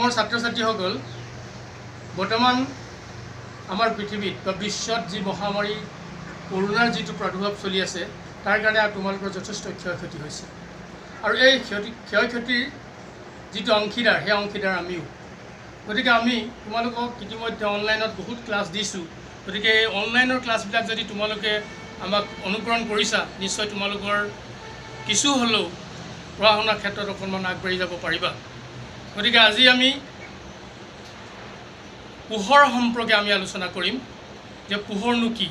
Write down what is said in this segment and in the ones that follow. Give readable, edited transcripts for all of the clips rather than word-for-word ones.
মোৰ ছাত্ৰ ছাত্ৰীসকল বৰ্তমান আমাৰ পৃথিৱীত বা বিশ্বত যি মহামাৰী কৰোনাৰ যিটো প্ৰাদুৰ্ভাৱ চলি আছে তাৰ কাৰণে তোমালোকৰ যথেষ্ট ক্ষয়ক্ষতি হৈছে আৰু এই ক্ষয়ক্ষতিৰ যিটো অংশীদাৰ সেই অংশীদাৰ আমিও গতিকে আমি তোমালোকক ইতিমধ্যে অনলাইনত বহুত ক্লাছ দিছোঁ গতিকে এই অনলাইনৰ ক্লাছবিলাক যদি তোমালোকে আমাক অনুকৰণ কৰিছা নিশ্চয় তোমালোকৰ কিছু হ'লেও পঢ়া শুনাৰ ক্ষেত্ৰত অকণমান আগবাঢ়ি যাব পাৰিবা গতিকে আজি আমি পোহৰ সম্পৰ্কে আমি আলোচনা কৰিম যে পোহৰনো কি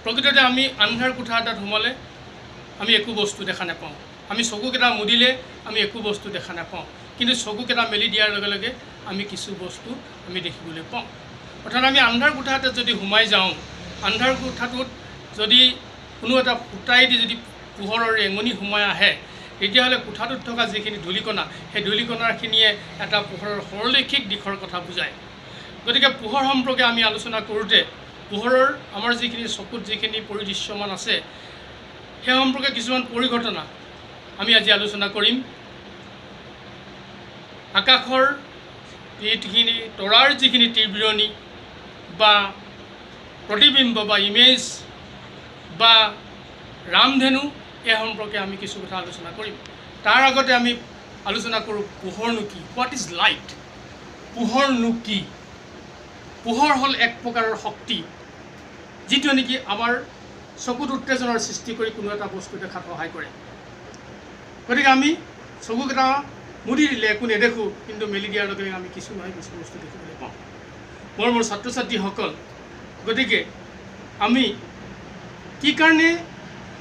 প্ৰকৃততে আমি আন্ধাৰ কোঠা এটাত সোমালে আমি একো বস্তু দেখা নাপাওঁ আমি চকুকেইটা মুদিলে আমি একো বস্তু দেখা নাপাওঁ কিন্তু চকুকেইটা মেলি দিয়াৰ লগে লগে আমি কিছু বস্তু আমি দেখিবলৈ পাওঁ অৰ্থাৎ আমি আন্ধাৰ কোঠা এটাত যদি সোমাই যাওঁ আন্ধাৰ কোঠাটোত যদি কোনো এটা ফুটাই দি যদি পোহৰৰ ৰেঙনি সোমাই আহে তেতিয়াহ'লে কোঠাটোত থকা যিখিনি ধূলিকণা সেই ধূলিকণাখিনিয়ে এটা পোহৰৰ সৰলৰৈখিক দিশৰ কথা বুজায় গতিকে পোহৰ সম্পৰ্কে আমি আলোচনা কৰোঁতে পোহৰৰ আমাৰ যিখিনি চকুত যিখিনি পৰিদৃশ্যমান আছে সেই সম্পৰ্কে কিছুমান পৰিঘটনা আমি আজি আলোচনা কৰিম আকাশৰ যিখিনি তৰাৰ যিখিনি তীব্ৰণি বা প্ৰতিবিম্ব বা ইমেজ বা ৰামধেনু এই সম্পৰ্কে আমি কিছু কথা আলোচনা কৰিম তাৰ আগতে আমি আলোচনা কৰোঁ পোহৰনো কি হোৱাট ইজ লাইট পোহৰনো কি পোহৰ হ'ল এক প্ৰকাৰৰ শক্তি যিটো নেকি আমাৰ চকুত উত্তেজনাৰ সৃষ্টি কৰি কোনো এটা বস্তু দেখাত সহায় কৰে গতিকে আমি চকুকেইটা মুদি দিলে একো নেদেখোঁ কিন্তু মেলি দিয়াৰ লগে লগে আমি কিছু নহয় কিছু বস্তু দেখিবলৈ পাওঁ মোৰ ছাত্ৰ ছাত্ৰীসকল গতিকে আমি কি কাৰণে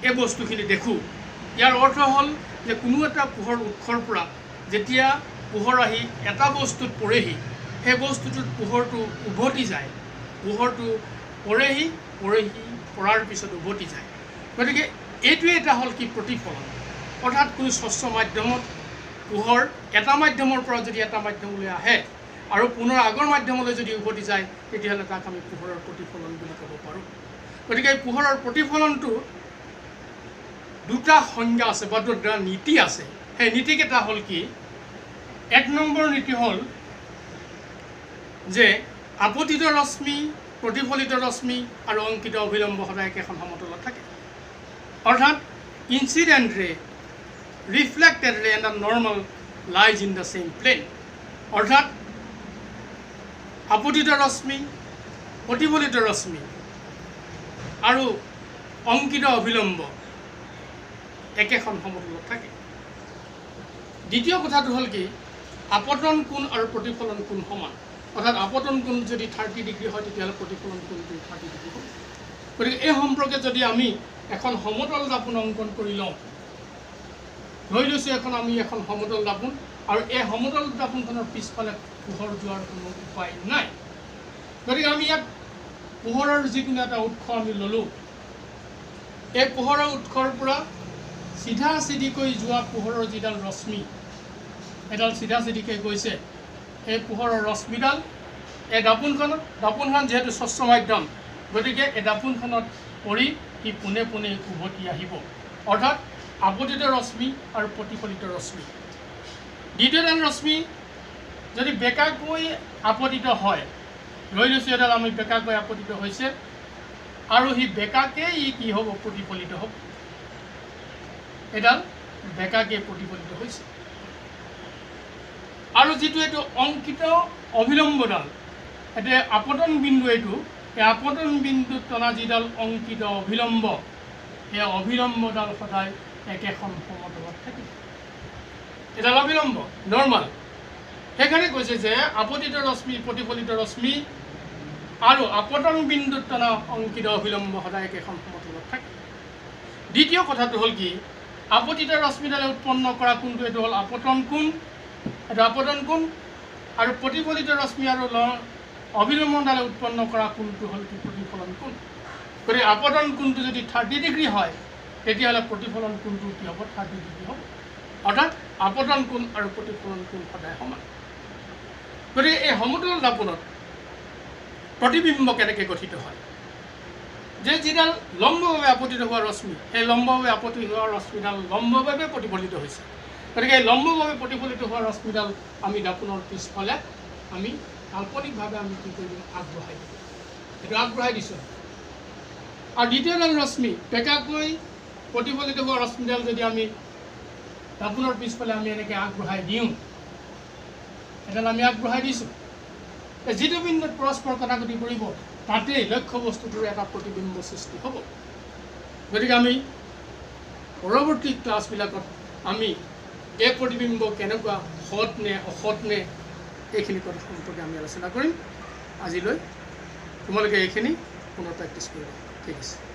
এই বস্তুখিনি দেখোঁ ইয়াৰ অৰ্থ হ'ল যে কোনো এটা পোহৰ উৎসৰ পৰা যেতিয়া পোহৰ আহি এটা বস্তুত পৰেহি সেই বস্তুটোত পোহৰটো উভতি যায় পোহৰটো পৰেহি পৰাৰ পিছত উভতি যায় গতিকে এইটোৱে এটা হ'ল কি প্ৰতিফলন অৰ্থাৎ কোনো স্বচ্ছ মাধ্যমত পোহৰ এটা মাধ্যমৰ পৰা যদি এটা মাধ্যমলৈ আহে আৰু পুনৰ আগৰ মাধ্যমলৈ যদি উভতি যায় তেতিয়াহ'লে তাক আমি পোহৰৰ প্ৰতিফলন বুলি ক'ব পাৰোঁ গতিকে এই পোহৰৰ প্ৰতিফলনটো দুটা সংজ্ঞা আছে বা দুটা নীতি আছে সেই নীতিকেইটা হ'ল কি এক নম্বৰ নীতি হ'ল যে আপতিত ৰশ্মি প্ৰতিফলিত ৰশ্মি আৰু অংকিত অভিলম্ব সদায় একেখন সমতলত থাকে অৰ্থাৎ incident ray reflected ray and normal lies in the same plane অৰ্থাৎ আপতিত ৰশ্মি প্ৰতিফলিত ৰশ্মি আৰু অংকিত অভিলম্ব একেখন সমতলত থাকে দ্বিতীয় কথাটো হ'ল কি আপতন কোণ আৰু প্ৰতিফলন কোণ সমান অৰ্থাৎ আপতন কোণ যদি 30 ডিগ্ৰী হয় তেতিয়াহ'লে প্ৰতিফলন কোণটো 30 ডিগ্ৰী হ'ব গতিকে এই সম্পৰ্কে যদি আমি এখন সমতল দাপোন অংকন কৰি লওঁ ধৰি লৈছোঁ আমি এখন সমতল দাপোন আৰু এই সমতল দাপোনখনৰ পিছফালে পোহৰ যোৱাৰ কোনো উপায় নাই গতিকে আমি ইয়াত পোহৰৰ যিকোনো এটা উৎস আমি ল'লোঁ এই পোহৰৰ উৎসৰ পৰা চিধা চিধিকৈ যোৱা পোহৰৰ যিডাল ৰশ্মি এডাল চিধা চিধিকৈ গৈছে এই পোহৰৰ ৰশ্মিডাল এই দাপোনখন যিহেতু স্বচ্ছ মাধ্যম গতিকে এই দাপোনখনত পৰি সি পোনে পোনে উভতি আহিব অৰ্থাৎ আপতিত ৰশ্মি আৰু প্ৰতিফলিত ৰশ্মি দ্বিতীয়ডাল ৰশ্মি যদি বেকাকৈ আপতিত হয় লৈ লৈছোঁ এডাল আমি বেকাকৈ আপতিত হৈছে আৰু সি বেকাকৈ ই কি হ'ব প্ৰতিফলিত হ'ব এডাল বেকাকৈ প্ৰতিফলিত হৈছে আৰু যিটো এইটো অংকিত অভিলম্বডাল এতিয়া আপতন বিন্দু এইটো এই আপতন বিন্দুত টনা যিডাল অংকিত অভিলম্ব সেই অভিলম্বডাল সদায় একেখন সমতলত থাকিব এডাল অভিলম্ব নৰ্মেল সেইকাৰণে কৈছে যে আপতিত ৰশ্মি প্ৰতিফলিত ৰশ্মি আৰু আপতন বিন্দুত টনা অংকিত অভিলম্ব সদায় একেখন সমতলত থাকে দ্বিতীয় কথাটো হ'ল কি আপতিত ৰশ্মিডালে উৎপন্ন কৰা কোণটো এইটো হ'ল আপতন কোণ এইটো আপতন কোণ আৰু প্ৰতিফলিত ৰশ্মি আৰু অভিলম্বডালে উৎপন্ন কৰা কোণটো হ'ল কি প্ৰতিফলন কোণ গতিকে আপতন কোণটো যদি 30 ডিগ্ৰী হয় তেতিয়াহ'লে প্ৰতিফলন কোণটো কি হ'ব 30 ডিগ্ৰী হ'ব অৰ্থাৎ আপতন কোণ আৰু প্ৰতিফলন কোণ সদায় সমান গতিকে এই সমতল দাপোনত প্ৰতিবিম্ব কেনেকৈ গঠিত হয় যে যিডাল লম্বভাৱে আপতিত হোৱা ৰশ্মি সেই লম্বভাৱে আপতিত হোৱা ৰশ্মিডাল লম্বভাৱে প্ৰতিফলিত হৈছে গতিকে লম্বভাৱে প্ৰতিফলিত হোৱা ৰশ্মিডাল আমি দাপোনৰ পিছফালে আমি কাল্পনিকভাৱে আমি কি কৰি দিম আগবঢ়াই দিম এইটো আগবঢ়াই দিছোঁ আৰু দ্বিতীয়ডাল ৰশ্মি বেকাকৈ প্ৰতিফলিত হোৱা ৰশ্মিডাল যদি আমি দাপোনৰ পিছফালে আমি এনেকৈ আগবঢ়াই দিওঁ এডাল আমি আগবঢ়াই দিছোঁ যিটো বিন্দুত পৰস্পৰ কটাকটি কৰিব তাতেই লক্ষ্য বস্তুটোৰ এটা প্ৰতিবিম্ব সৃষ্টি হ'ব গতিকে আমি পৰৱৰ্তী ক্লাছবিলাকত আমি এই প্ৰতিবিম্ব কেনেকুৱা সৎ নে অসৎ নে এইখিনি কথা সম্পৰ্কে আমি আলোচনা কৰিম আজিলৈ তোমালোকে এইখিনি পুনৰ প্ৰেক্টিছ কৰিবা ঠিক আছে